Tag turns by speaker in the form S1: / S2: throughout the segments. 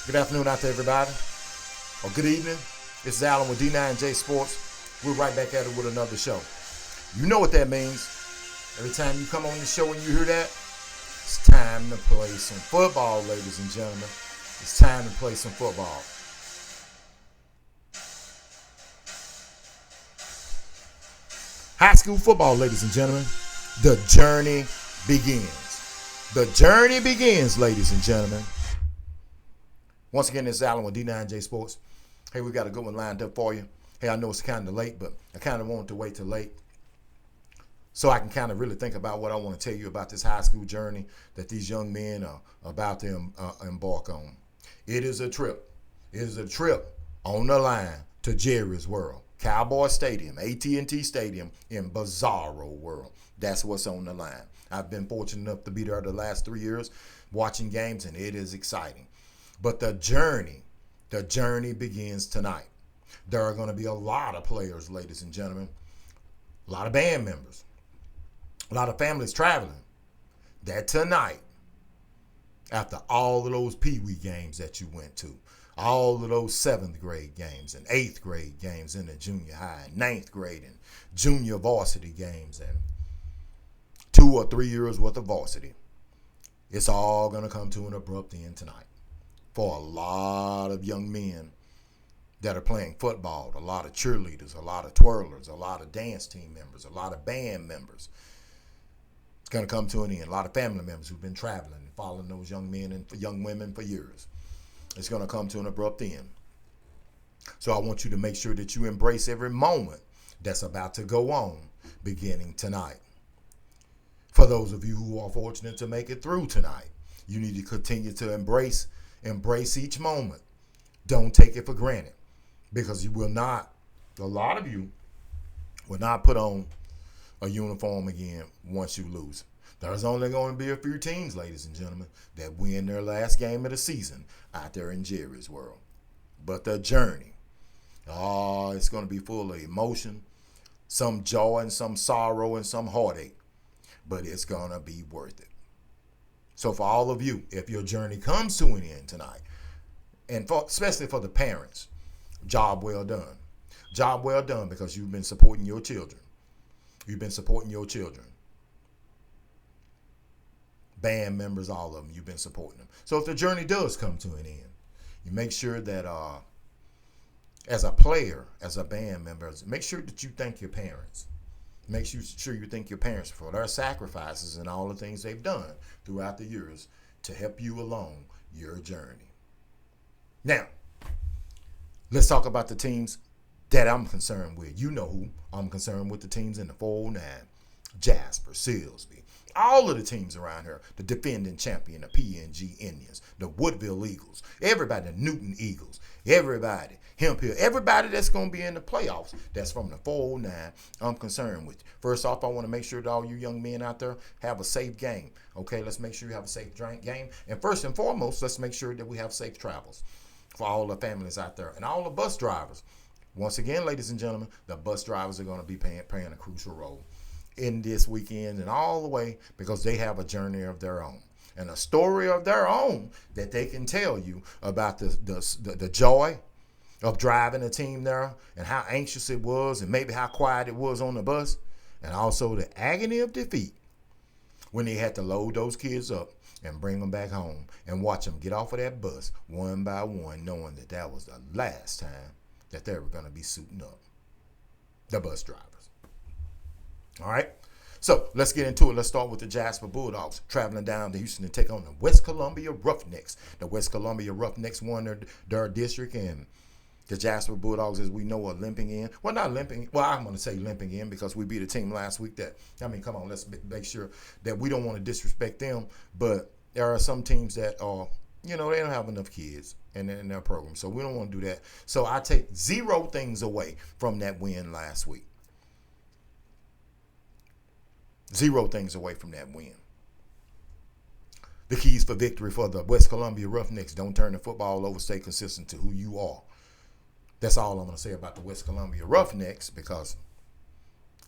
S1: Good afternoon out to everybody, or good evening. This is Alan with D9J Sports. We're right back at it with another show. You know what that means. Every time you come on the show and you hear that, it's time to play some football, ladies and gentlemen. It's time to play some football. High school football, ladies and gentlemen. The journey begins. The journey begins, ladies and gentlemen. Once again, this is Alan with D9J Sports. Hey, we got a good one lined up for you. Hey, I know it's kind of late, but I kind of wanted to wait till late so I can kind of really think about what I want to tell you about this high school journey that these young men are about to embark on. It is a trip. It is a trip on the line to Jerry's World. Cowboy Stadium, AT&T Stadium in Bizarro World. That's what's on the line. I've been fortunate enough to be there the last 3 years watching games, and it is exciting. But the journey begins tonight. There are going to be a lot of players, ladies and gentlemen, a lot of band members, a lot of families traveling. That tonight, after all of those Pee-wee games that you went to, all of those 7th grade games and 8th grade games in the junior high, 9th grade and junior varsity games, and 2 or 3 years worth of varsity, it's all going to come to an abrupt end tonight. For a lot of young men that are playing football, a lot of cheerleaders, a lot of twirlers, a lot of dance team members, a lot of band members. It's going to come to an end. A lot of family members who've been traveling and following those young men and young women for years. It's going to come to an abrupt end. So I want you to make sure that you embrace every moment that's about to go on beginning tonight. For those of you who are fortunate to make it through tonight, you need to continue to embrace each moment. Don't take it for granted, because you will not, a lot of you will not put on a uniform again once you lose. There's only going to be a few teams, ladies and gentlemen, that win their last game of the season out there in Jerry's World. But the journey, it's going to be full of emotion, some joy and some sorrow and some heartache, but it's going to be worth it. So for all of you, if your journey comes to an end tonight, and especially for the parents, job well done. Job well done, because you've been supporting your children. You've been supporting your children. Band members, all of them, you've been supporting them. So if the journey does come to an end, you make sure that as a player, as a band member, make sure that you thank your parents. Make sure you thank your parents for their sacrifices and all the things they've done throughout the years to help you along your journey. Now, let's talk about the teams that I'm concerned with. You know who I'm concerned with, the teams in the 409, Jasper, Silsby, all of the teams around here, the defending champion, the PNG Indians, the Woodville Eagles, everybody, the Newton Eagles, everybody, Hemp Hill, everybody that's going to be in the playoffs that's from the 409, I'm concerned with. First off, I want to make sure that all you young men out there have a safe game. Okay, let's make sure you have a safe game. And first and foremost, let's make sure that we have safe travels for all the families out there and all the bus drivers. Once again, ladies and gentlemen, the bus drivers are going to be playing a crucial role in this weekend and all the way, because they have a journey of their own and a story of their own that they can tell you about the joy of driving a team there and how anxious it was and maybe how quiet it was on the bus, and also the agony of defeat when they had to load those kids up and bring them back home and watch them get off of that bus one by one, knowing that that was the last time that they were going to be suiting up. The bus drivers. All right? So let's get into it. Let's start with the Jasper Bulldogs traveling down to Houston to take on the West Columbia Roughnecks. The West Columbia Roughnecks won their district, and the Jasper Bulldogs, as we know, are limping in. Well, not limping. Well, I'm going to say limping in because we beat a team last week come on, let's make sure that we don't want to disrespect them. But there are some teams that are, they don't have enough kids in their program. So we don't want to do that. So I take 0 things away from that win last week. 0 things away from that win. The keys for victory for the West Columbia Roughnecks: don't turn the football over, stay consistent to who you are. That's all I'm going to say about the West Columbia Roughnecks, because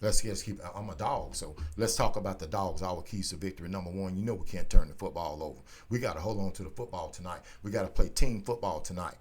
S1: Let's just keep. I'm a dog, so let's talk about the dogs. Our keys to victory. Number one, we can't turn the football over. We got to hold on to the football tonight. We got to play team football tonight.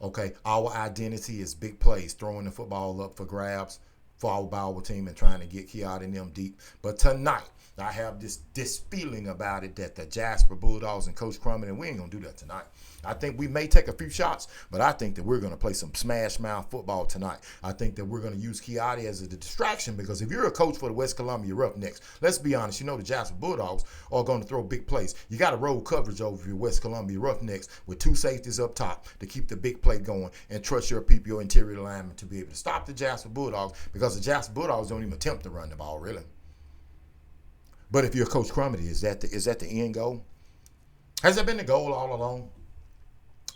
S1: Okay, our identity is big plays, throwing the football up for grabs for our team and trying to get Keati and them deep. But tonight, I have this feeling about it that the Jasper Bulldogs and Coach Crummett, and we ain't going to do that tonight. I think we may take a few shots, but I think that we're going to play some smash mouth football tonight. I think that we're going to use Keati as a distraction because if you're a coach for the West Columbia Roughnecks, let's be honest, the Jasper Bulldogs are going to throw big plays. You got to roll coverage over your West Columbia Roughnecks with two safeties up top to keep the big play going and trust your people, your interior linemen, to be able to stop the Jasper Bulldogs because the Jasper Bulldogs don't even attempt to run the ball, really. But if you're Coach Crummett, is that the end goal? Has that been the goal all along?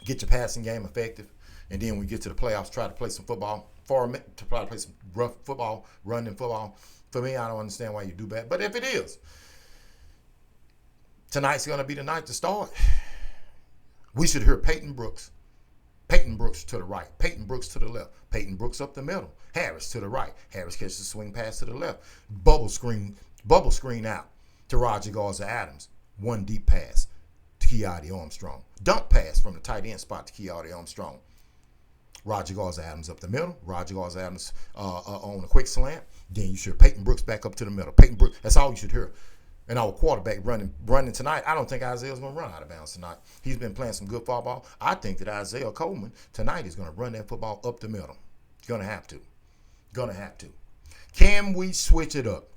S1: Get your passing game effective, and then when we get to the playoffs, try to play some football. To try to play some rough football, running football. For me, I don't understand why you do that. But if it is, tonight's going to be the night to start. We should hear Peyton Brooks. Peyton Brooks to the right. Peyton Brooks to the left. Peyton Brooks up the middle. Harris to the right. Harris catches the swing pass to the left. Bubble screen out to Roger Garza-Adams. One deep pass to Keati Armstrong. Dump pass from the tight end spot to Keati Armstrong. Roger Garza-Adams up the middle. Roger Garza-Adams on a quick slant. Then you should Peyton Brooks back up to the middle. Peyton Brooks, that's all you should hear. And our quarterback running tonight, I don't think Isaiah's going to run out of bounds tonight. He's been playing some good football. I think that Isaiah Coleman tonight is going to run that football up the middle. He's going to have to. Can we switch it up?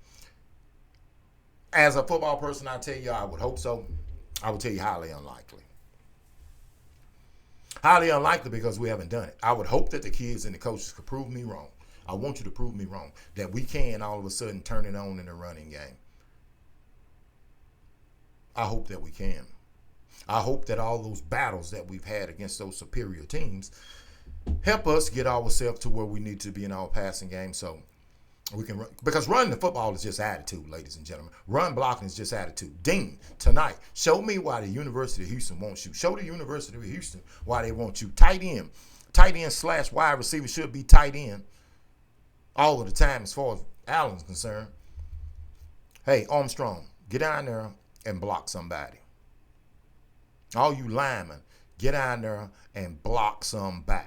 S1: As a football person, I tell you, I would hope so. I would tell you highly unlikely. Highly unlikely because we haven't done it. I would hope that the kids and the coaches could prove me wrong. I want you to prove me wrong. That we can all of a sudden turn it on in the running game. I hope that we can. I hope that all those battles that we've had against those superior teams help us get ourselves to where we need to be in our passing game so we can run. Because running the football is just attitude, ladies and gentlemen. Run blocking is just attitude. Dean, tonight, show me why the University of Houston wants you. Show the University of Houston why they want you. Tight end / wide receiver should be tight end all of the time as far as Allen's concerned. Hey, Armstrong, get down there and block somebody. All you linemen, get down there and block somebody.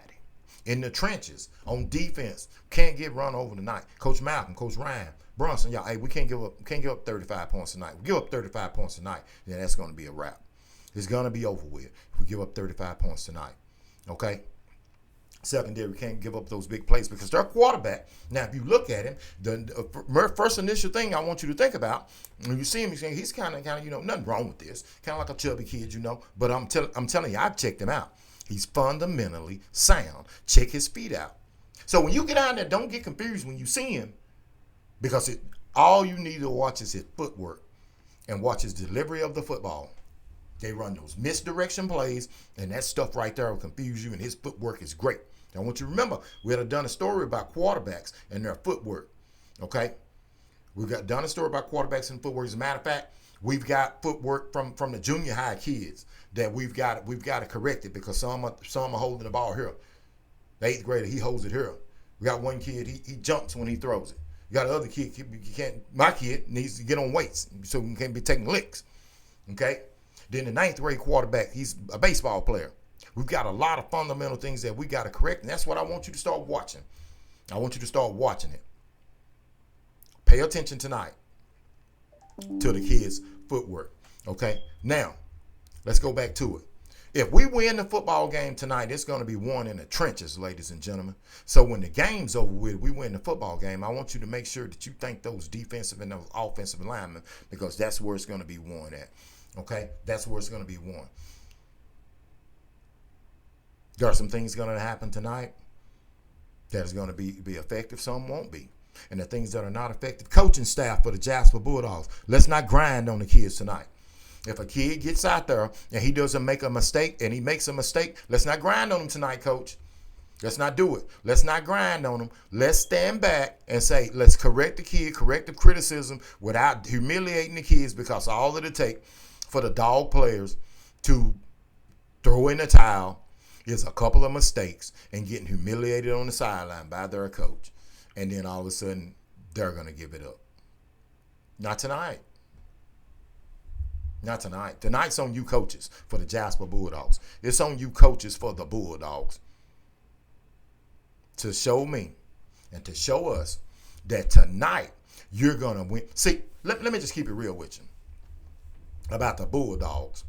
S1: In the trenches, on defense, can't get run over tonight. Coach Malcolm, Coach Ryan, Brunson, y'all, hey, we can't give up 35 points tonight. We give up 35 points tonight, then that's going to be a wrap. It's going to be over with if we give up 35 points tonight. Okay? Secondary can't give up those big plays because their quarterback, now if you look at him, the first initial thing I want you to think about, when you see him, he's kind of, nothing wrong with this. Kind of like a chubby kid, but I'm telling you, I've checked him out. He's fundamentally sound. Check his feet out. So when you get out there, don't get confused when you see him because all you need to watch is his footwork and watch his delivery of the football. They run those misdirection plays, and that stuff right there will confuse you, and his footwork is great. I want you to remember, we had done a story about quarterbacks and their footwork, okay? We've done a story about quarterbacks and footwork. As a matter of fact, we've got footwork from the junior high kids that we've got to correct it because some are holding the ball here. The 8th grader, he holds it here. We got one kid, he jumps when he throws it. You got another kid, my kid needs to get on weights so he can't be taking licks, okay? Then the 9th grade quarterback, he's a baseball player. We've got a lot of fundamental things that we got to correct, and that's what I want you to start watching. I want you to start watching it. Pay attention tonight to the kids' footwork, okay? Now, let's go back to it. If we win the football game tonight, it's going to be won in the trenches, ladies and gentlemen. So when the game's over with, we win the football game, I want you to make sure that you thank those defensive and those offensive linemen because that's where it's going to be won at. Okay, that's where it's going to be won. There are some things going to happen tonight that is going to be effective. Some won't be. And the things that are not effective, coaching staff for the Jasper Bulldogs, let's not grind on the kids tonight. If a kid gets out there and he doesn't make a mistake and he makes a mistake, let's not grind on him tonight, coach. Let's not do it. Let's not grind on them. Let's stand back and say, let's correct the kid, corrective criticism without humiliating the kids because all it'll take for the dog players to throw in the towel is a couple of mistakes and getting humiliated on the sideline by their coach. And then all of a sudden, they're going to give it up. Not tonight. Not tonight. Tonight's on you coaches for the Jasper Bulldogs. It's on you coaches for the Bulldogs to show me and to show us that tonight you're going to win. See, let me just keep it real with you about the Bulldogs.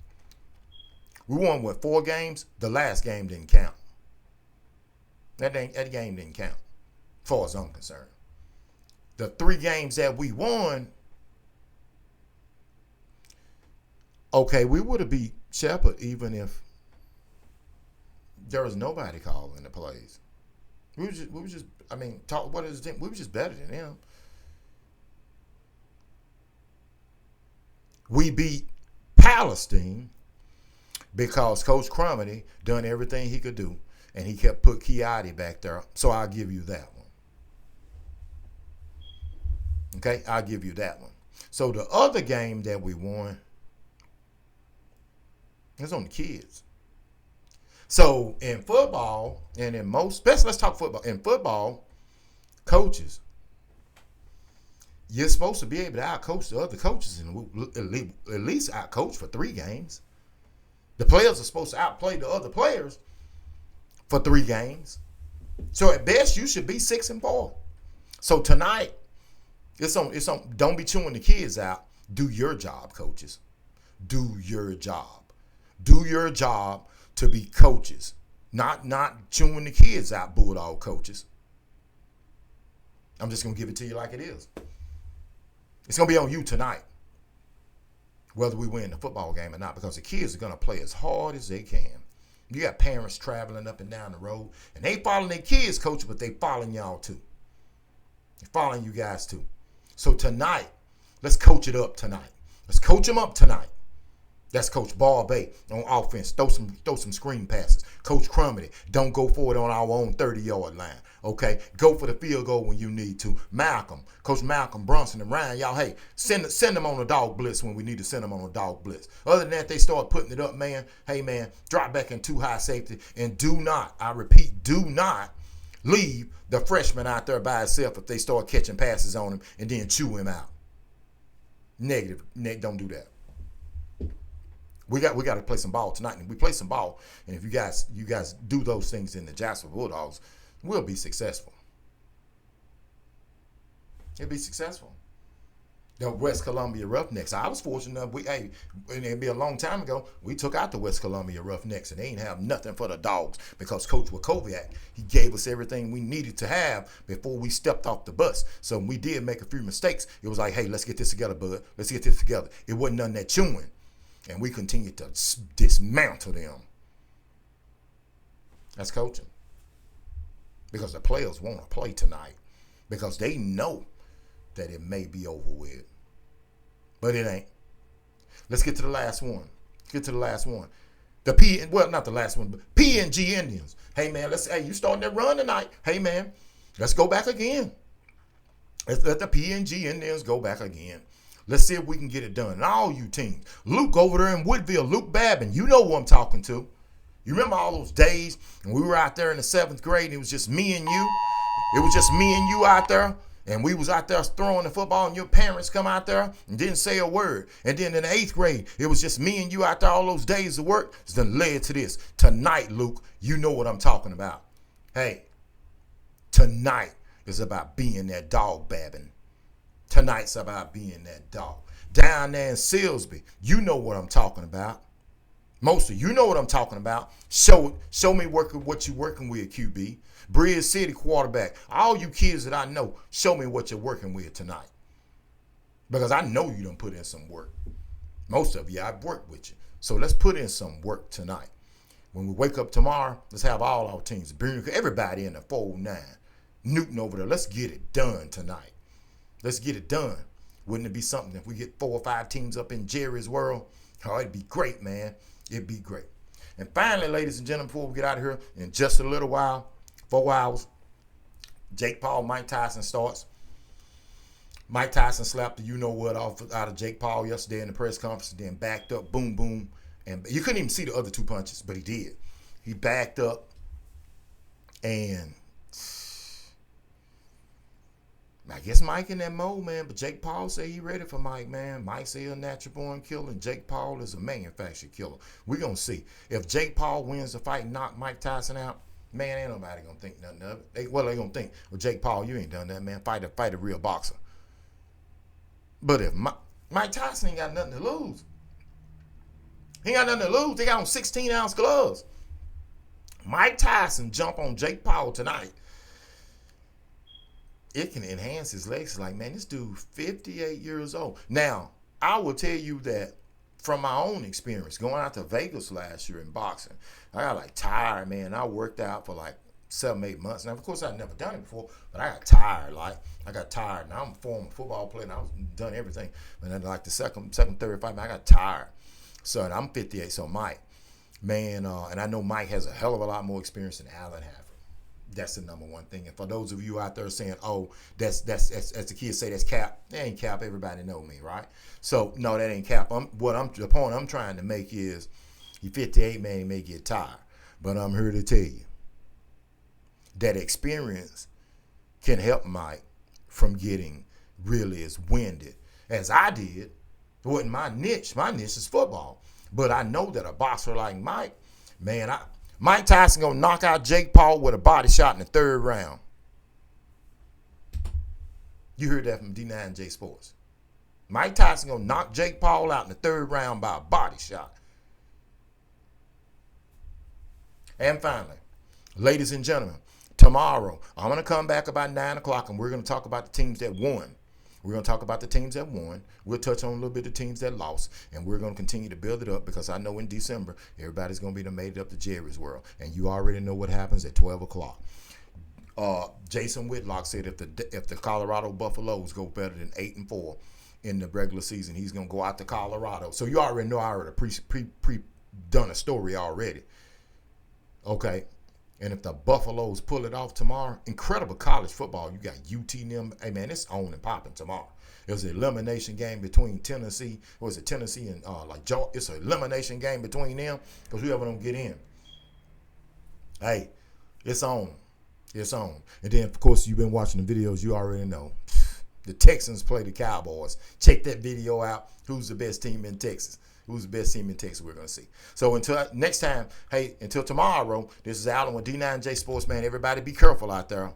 S1: We won with 4 games. The last game didn't count. That game didn't count, as far as I'm concerned. The 3 games that we won, okay, we would have beat Shepherd even if there was nobody calling the plays. We were just. I mean, we were just better than them. We beat Palestine because Coach Crumity done everything he could do, and he kept put Kiati back there. So I'll give you that one. Okay, I'll give you that one. So the other game that we won is on the kids. So in football, and in most, especially let's talk football. In football, coaches, you're supposed to be able to outcoach the other coaches and at least outcoach for 3 games. The players are supposed to outplay the other players for 3 games. So at best, you should be 6-4. So tonight, it's on. Don't be chewing the kids out. Do your job, coaches. Do your job. Do your job to be coaches. Not chewing the kids out, Bulldog coaches. I'm just going to give it to you like it is. It's going to be on you tonight, whether we win the football game or not, because the kids are going to play as hard as they can. You got parents traveling up and down the road, and they following their kids, coach, but they following y'all too. They're following you guys too. So tonight, let's coach it up tonight. Let's coach them up tonight. That's Coach Ball Bay on offense. Throw some screen passes. Coach Crumity, don't go for it on our own 30-yard line. Okay, go for the field goal when you need to. Coach Malcolm, Brunson, and Ryan, y'all, hey, send them on a dog blitz when we need to send them on a dog blitz. Other than that, they start putting it up, man. Hey, man, drop back in too high safety, and do not, I repeat, do not leave the freshman out there by himself if they start catching passes on him and then chew him out. Negative. Don't do that. We got to play some ball tonight, and we play some ball. And if you guys do those things in the Jasper Bulldogs, we'll be successful. It'll be successful. The West Columbia Roughnecks. I was fortunate enough. It'd be a long time ago. We took out the West Columbia Roughnecks, and they ain't have nothing for the Dogs because Coach Wakoviak, he gave us everything we needed to have before we stepped off the bus. So when we did make a few mistakes, it was like, hey, let's get this together, bud. Let's get this together. It wasn't none of that chewing. And we continue to dismantle them. That's coaching. Because the players want to play tonight. Because they know that it may be over with. But it ain't. Let's get to the last one. Not the last one, but PNG Indians. Hey, man, you starting that run tonight. Hey, man, let's go back again. Let's let the PNG Indians go back again. Let's see if we can get it done. And all you teams. Luke over there in Woodville, Luke Babin, you know who I'm talking to. You remember all those days when we were out there in the 7th grade and it was just me and you? It was just me and you out there. And we was out there throwing the football and your parents come out there and didn't say a word. And then in the 8th grade, it was just me and you out there all those days of work. It's then led to this. Tonight, Luke, you know what I'm talking about. Hey, tonight is about being that dog, Babin. Tonight's about being that dog. Down there in Silsby, you know what I'm talking about. Most of you know what I'm talking about. Show me what you're working with, QB. Bridge City quarterback. All you kids that I know, show me what you're working with tonight. Because I know you done put in some work. Most of you, I've worked with you. So let's put in some work tonight. When we wake up tomorrow, let's have all our teams. Bring everybody in the 4-9. Newton over there. Let's get it done tonight. Let's get it done. Wouldn't it be something if we get 4 or 5 teams up in Jerry's world? Oh, it'd be great, man. It'd be great. And finally, ladies and gentlemen, before we get out of here, in just a little while, 4 hours, Jake Paul, Mike Tyson starts. Mike Tyson slapped the you-know-what out of Jake Paul yesterday in the press conference, then backed up, boom, boom. And you couldn't even see the other 2 punches, but he did. He backed up, and I guess Mike in that mode, man. But Jake Paul say he ready for Mike, man. Mike say a natural born killer, and Jake Paul is a manufactured killer. We're going to see. If Jake Paul wins the fight and knock Mike Tyson out, man, ain't nobody going to think nothing of it. They going to think, well, Jake Paul, you ain't done that, man. Fight a real boxer. But if Mike Tyson ain't got nothing to lose. He ain't got nothing to lose. They got on 16-ounce gloves. Mike Tyson jump on Jake Paul tonight. It can enhance his legs. Like, man, this dude 58 years old. Now, I will tell you that from my own experience, going out to Vegas last year in boxing, I got like tired, man. I worked out for like 7-8 months. Now, of course, I'd never done it before, but I got tired. I got tired. Now, I'm a former football player, and I was done everything. And then, like the second, third fight, man, I got tired. So, and I'm 58, so Mike, man, and I know Mike has a hell of a lot more experience than Allen Hafford. That's the number one thing. And for those of you out there saying, oh, that's as the kids say, that's cap. That ain't cap. Everybody know me, right? So, no, that ain't cap. The point I'm trying to make is, you're 58, man, you may get tired. But I'm here to tell you that experience can help Mike from getting really as winded as I did. It wasn't my niche. My niche is football. But I know that a boxer like Mike, man, Mike Tyson gonna knock out Jake Paul with a body shot in the 3rd round. You heard that from D9J Sports. Mike Tyson gonna knock Jake Paul out in the 3rd round by a body shot. And finally, ladies and gentlemen, tomorrow I'm gonna come back about 9 o'clock and we're gonna talk about the teams that won. We're going to talk about the teams that won. We'll touch on a little bit of the teams that lost. And we're going to continue to build it up because I know in December, everybody's going to be made it up to Jerry's World. And you already know what happens at 12 o'clock. Jason Whitlock said if the Colorado Buffaloes go better than 8-4 in the regular season, he's going to go out to Colorado. So you already know I already done a story already. Okay. And if the Buffaloes pull it off tomorrow, incredible college football. You got UT and them. Hey, man, it's on and popping tomorrow. There's an elimination game between Tennessee. What is it, Tennessee and Georgia? It's an elimination game between them because whoever don't get in. Hey, it's on. It's on. And then, of course, you've been watching the videos. You already know. The Texans play the Cowboys. Check that video out. Who's the best team in Texas? Who's the best team in Texas we're going to see. So until next time, hey, until tomorrow, this is Alan with D9J Sports, man. Everybody be careful out there.